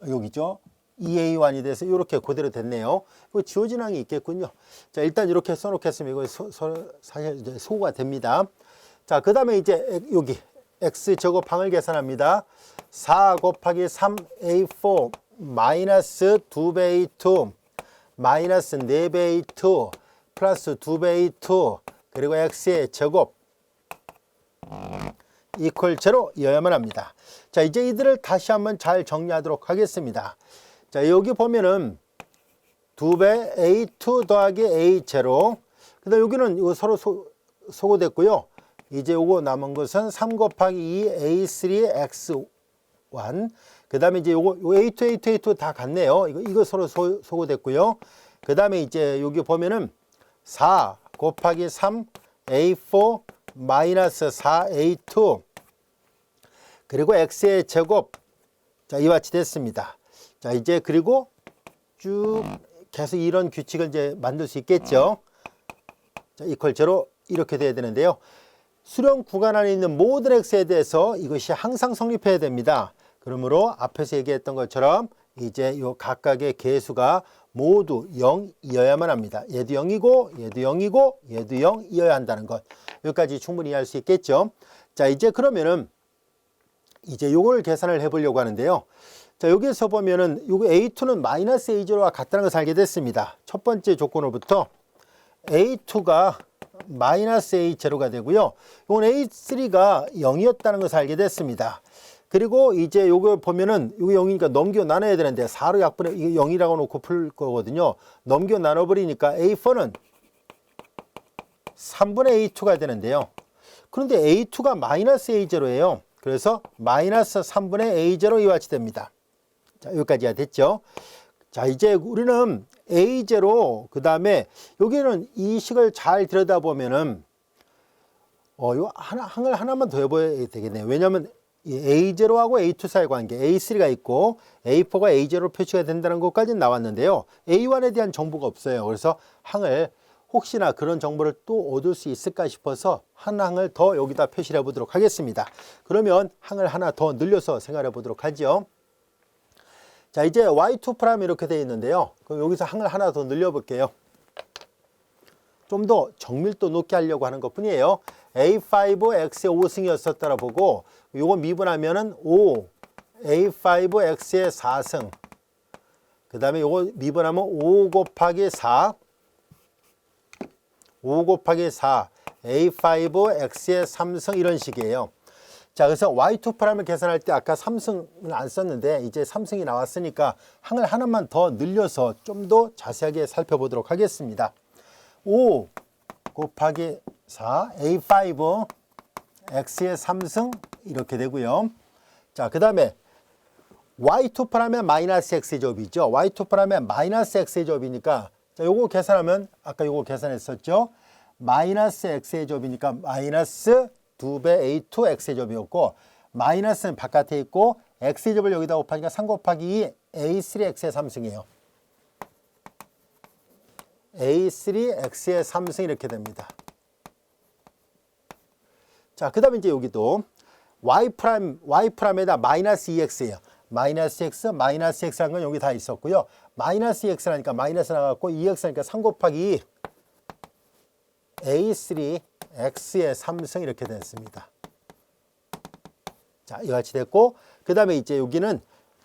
여기죠. 2A1이 돼서 이렇게 그대로 됐네요. 이거 지워진 항이 있겠군요. 자, 일단 이렇게 써놓겠으면 이거 사실 이제 소구가 됩니다. 자, 그 다음에 이제 여기 X 제곱항을 계산합니다. 4 곱하기 3A4 마이너스 2배 A2 마이너스 4배 A2 플러스 2배 A2 그리고 X의 제곱 이퀄 제로여야만 합니다. 자, 이제 이들을 다시 한번 잘 정리하도록 하겠습니다. 자, 여기 보면은 2배 A2 더하기 A0. 그 다음 여기는 이거 서로 소거됐고요. 이제 요거 남은 것은 3 곱하기 2 A3 X1. 그 다음에 이제 요거 A2, A2, A2 다 같네요. 이거 서로 소거됐고요. 그 다음에 이제 여기 보면은 4 곱하기 3 A4 마이너스 4A2 그리고 X의 제곱. 자, 이와 같이 됐습니다. 자, 이제 그리고 쭉 계속 이런 규칙을 이제 만들 수 있겠죠. 자, 이퀄 제로 이렇게 돼야 되는데요. 수렴 구간 안에 있는 모든 X에 대해서 이것이 항상 성립해야 됩니다. 그러므로 앞에서 얘기했던 것처럼 이제 요 각각의 개수가 모두 0이어야만 합니다. 얘도 0이고 얘도 0이고 얘도 0이어야 한다는 것. 여기까지 충분히 이해할 수 있겠죠. 자, 이제 그러면은 이제 요걸 계산을 해 보려고 하는데요. 자, 여기서 보면은 요거 A2는 마이너스 A0와 같다는 것을 알게 됐습니다. 첫 번째 조건으로부터 A2가 마이너스 A0가 되고요. 이건 A3가 0이었다는 것을 알게 됐습니다. 그리고 이제 요거 보면은 요거 0이니까 넘겨 나눠야 되는데 4로 약분해 이게 0이라고 놓고 풀 거거든요. 넘겨 나눠 버리니까 A4는 3분의 A2가 되는데요. 그런데 A2가 마이너스 A0예요. 그래서 마이너스 3분의 A0 이와 같이 됩니다. 자, 여기까지가 됐죠. 자, 이제 우리는 A0 그 다음에 여기는 이 식을 잘 들여다보면은 요 항을 하나만 더 해봐야 되겠네요. 왜냐하면 이 A0하고 A2 사이 관계 A3가 있고 A4가 A0로 표시가 된다는 것까지는 나왔는데요. A1에 대한 정보가 없어요. 그래서 항을 혹시나 그런 정보를 또 얻을 수 있을까 싶어서 한 항을 더 여기다 표시를 해보도록 하겠습니다. 그러면 항을 하나 더 늘려서 생각해 보도록 하죠. 자, 이제 Y2' 이렇게 되어 있는데요. 그럼 여기서 항을 하나 더 늘려 볼게요. 좀 더 정밀도 높게 하려고 하는 것 뿐이에요. A5 X의 5승이었었다라 보고 요거 미분하면은 5 A5 X의 4승 그 다음에 요거 미분하면 5 곱하기 4 5 곱하기 4 A5 X의 3승 이런 식이에요. 자, 그래서 Y2'을 계산할 때 아까 3승을 안 썼는데 이제 3승이 나왔으니까 항을 하나만 더 늘려서 좀 더 자세하게 살펴보도록 하겠습니다. 5 곱하기 4 A5 X의 3승 이렇게 되고요. 자, 그 다음에 Y2' 마이너스 X의 제곱이죠. Y2' 마이너스 X의 제곱이니까 자, 요거 계산하면 아까 요거 계산했었죠. 마이너스 x의 제곱이니까 마이너스 2배 a2x의 제곱이었고 마이너스는 바깥에 있고 x의 제곱을 여기다 곱하니까 3 곱하기 2 a3x의 3승이에요. a3x의 3승 이렇게 됩니다. 자, 그 다음에 이제 여기도 y'에다 마이너스 2x예요. 마이너스 x라는 건 여기 다 있었고요. 마이너스 2x라니까 마이너스 나갔고 2x라니까 3 곱하기 2 a3x의 3승 이렇게 됐습니다. 자, 이같이 됐고 그 다음에 이제 여기는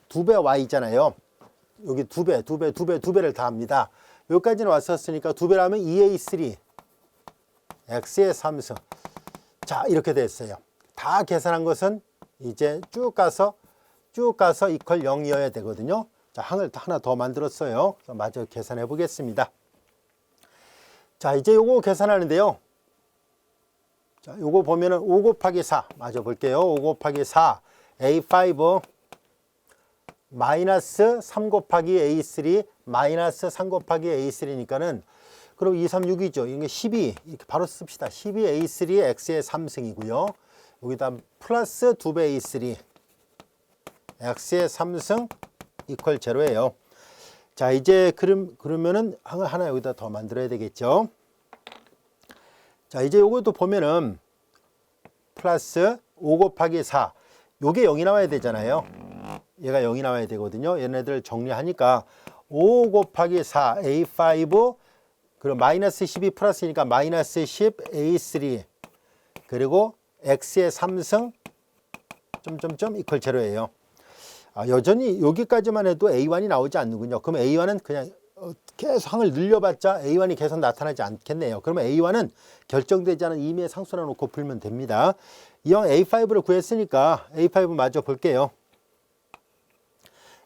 2배 y잖아요. 여기 2배를 다 합니다. 여기까지는 왔었으니까 2배라면 2a3 x의 3승. 자, 이렇게 됐어요. 다 계산한 것은 이제 쭉 가서 이퀄 0이어야 되거든요. 자, 항을 하나 더 만들었어요. 마저 계산해 보겠습니다. 자, 이제 요거 계산하는데요. 자, 요거 보면은 5 곱하기 4 마저 볼게요. 5 곱하기 4 a5 마이너스 3 곱하기 a3 마이너스 3 곱하기 a3니까는 그럼 2, 3, 6이죠. 이게 12 이렇게 바로 씁시다. 12a3 x의 3승이고요. 여기다 플러스 2배 a3 x의 3승 이퀄 제로예요. 자, 이제 그러면은 하나 여기다 더 만들어야 되겠죠. 자, 이제 요것도 보면은 플러스 5 곱하기 4 요게 0이 나와야 되잖아요. 얘가 0이 나와야 되거든요. 얘네들 정리하니까 5 곱하기 4 a5 그리고 마이너스 12 플러스니까 마이너스 10 a3 그리고 x의 3승 점점점 이퀄 제로예요. 여전히 여기까지만 해도 a1이 나오지 않는군요. 그럼 a1은 그냥 계속 항을 늘려봤자 a1이 계속 나타나지 않겠네요. 그러면 a1은 결정되지 않은 임의의 상수라 놓고 풀면 됩니다. 이왕 a5를 구했으니까 a5 마저 볼게요.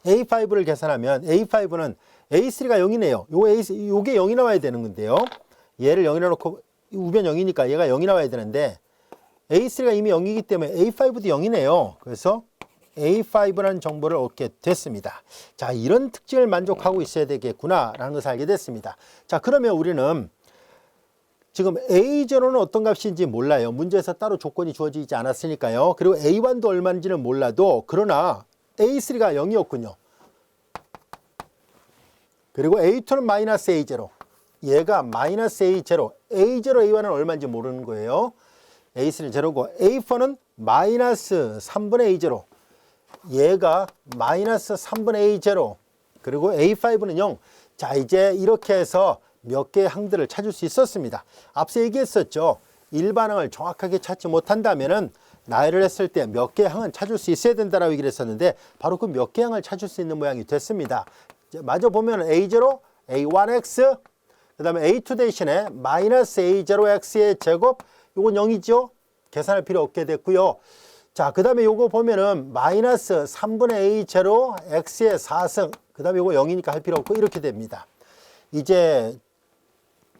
a5를 계산하면 a5는 a3가 0이네요. 요게 0이 나와야 되는 건데요. 얘를 0이라 놓고 우변 0이니까 얘가 0이 나와야 되는데 a3가 이미 0이기 때문에 a5도 0이네요. 그래서 a5라는 정보를 얻게 됐습니다. 자, 이런 특징을 만족하고 있어야 되겠구나 라는 것을 알게 됐습니다. 자, 그러면 우리는 지금 a0는 어떤 값인지 몰라요. 문제에서 따로 조건이 주어지지 않았으니까요. 그리고 a1도 얼마인지는 몰라도 그러나 a3가 0이었군요. 그리고 a2는 마이너스 a0 얘가 마이너스 a0 a1은 얼마인지 모르는 거예요. a3는 제로고 a4는 마이너스 3분의 a0 얘가 마이너스 3분의 a0 그리고 a5는 0. 자, 이제 이렇게 해서 몇 개의 항들을 찾을 수 있었습니다. 앞서 얘기했었죠. 일반항을 정확하게 찾지 못한다면은 나열을 했을 때 몇 개의 항은 찾을 수 있어야 된다라고 얘기를 했었는데 바로 그 몇 개의 항을 찾을 수 있는 모양이 됐습니다. 마저 보면 a0, a1x 그 다음에 a2 대신에 마이너스 a0x의 제곱 이건 0이죠. 계산할 필요 없게 됐고요. 자, 그 다음에 요거 보면은 마이너스 3분의 a0 x의 4승 그 다음에 요거 0이니까 할 필요 없고 이렇게 됩니다. 이제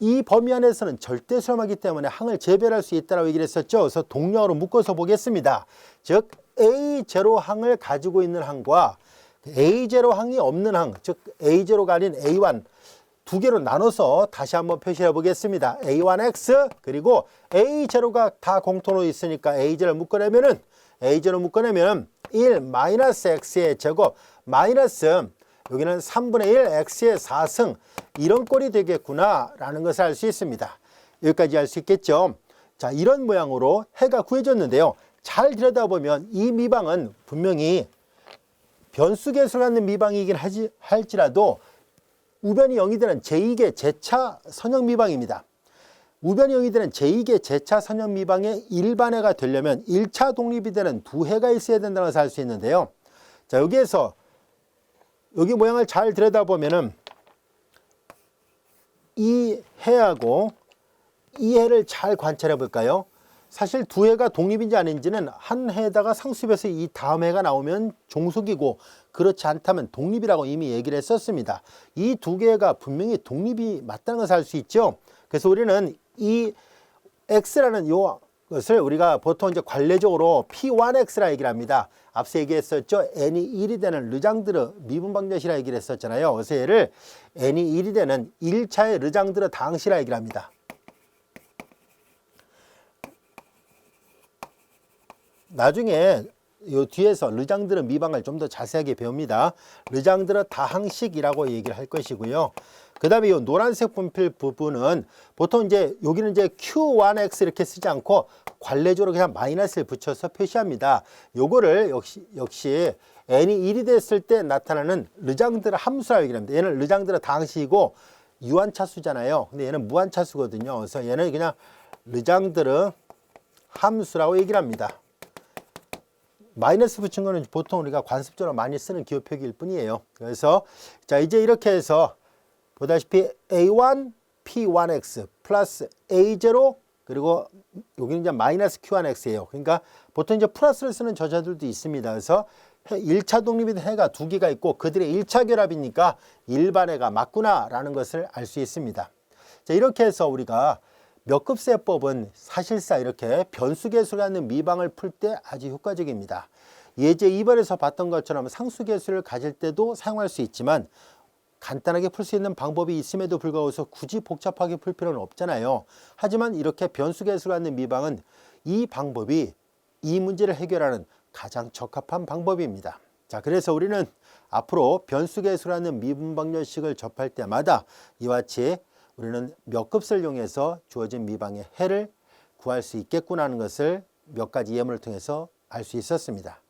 이 범위 안에서는 절대 수렴하기 때문에 항을 재별할 수 있다고 얘기를 했었죠. 그래서 동력으로 묶어서 보겠습니다. 즉 a0 항을 가지고 있는 항과 a0 항이 없는 항, 즉 a0가 아닌 a1 두 개로 나눠서 다시 한번 표시해 보겠습니다. a1x 그리고 a0가 다 공통으로 있으니까 a0을 묶어내면은 a0을 묶어내면 1 마이너스 x의 제곱 마이너스 여기는 3분의 1 x의 4승 이런 꼴이 되겠구나 라는 것을 알 수 있습니다. 여기까지 알 수 있겠죠. 자, 이런 모양으로 해가 구해졌는데요. 잘 들여다보면 이 미방은 분명히 변수 계수를 갖는 미방이긴 할지라도 우변이 0이 되는 제2계 제차 선형 미방입니다. 우변이 0이 되는 제2계 제차 선형 미방의 일반해가 되려면 1차 독립이 되는 두 해가 있어야 된다는 것을 알 수 있는데요. 자, 여기에서 여기 모양을 잘 들여다보면은 이 해하고 이 해를 잘 관찰해 볼까요? 사실 두 해가 독립인지 아닌지는 한 해에다가 상수입에서 이 다음 해가 나오면 종속이고 그렇지 않다면 독립이라고 이미 얘기를 했었습니다. 이 두 개가 분명히 독립이 맞다는 것을 알 수 있죠. 그래서 우리는 이 x라는 것을 우리가 보통 이제 관례적으로 p1x라 얘기를 합니다. 앞서 얘기했었죠. n이 1이 되는 르장드르 미분방정식이라 얘기를 했었잖아요. 그래서 얘를 n이 1이 되는 1차의 르장드르 당시라 얘기를 합니다. 나중에 요 뒤에서 르장드르 미방을 좀 더 자세하게 배웁니다. 르장드르 다항식이라고 얘기를 할 것이고요. 그 다음에 이 노란색 분필 부분은 보통 이제 여기는 이제 Q1X 이렇게 쓰지 않고 관례적으로 그냥 마이너스를 붙여서 표시합니다. 요거를 역시 n이 1이 됐을 때 나타나는 르장드르 함수라고 얘기를 합니다. 얘는 르장드르 다항식이고 유한차수잖아요. 근데 얘는 무한차수거든요. 그래서 얘는 그냥 르장드르 함수라고 얘기를 합니다. 마이너스 붙인 거는 보통 우리가 관습적으로 많이 쓰는 기호 표기일 뿐이에요. 그래서 자 이제 이렇게 해서 보다시피 A1 P1X 플러스 A0 그리고 여기는 이제 마이너스 Q1X예요. 그러니까 보통 이제 플러스를 쓰는 저자들도 있습니다. 그래서 1차 독립인 해가 두 개가 있고 그들의 1차 결합이니까 일반해가 맞구나라는 것을 알 수 있습니다. 자, 이렇게 해서 우리가 몇급세법은 사실상 이렇게 변수계수를 갖는 미방을 풀 때 아주 효과적입니다. 예제 2번에서 봤던 것처럼 상수계수를 가질 때도 사용할 수 있지만 간단하게 풀 수 있는 방법이 있음에도 불구하고 굳이 복잡하게 풀 필요는 없잖아요. 하지만 이렇게 변수계수를 갖는 미방은 이 방법이 이 문제를 해결하는 가장 적합한 방법입니다. 자, 그래서 우리는 앞으로 변수계수라는 미분방정식을 접할 때마다 이와 같이 우리는 몇 급수를 이용해서 주어진 미방의 해를 구할 수 있겠구나 하는 것을 몇 가지 예문을 통해서 알 수 있었습니다.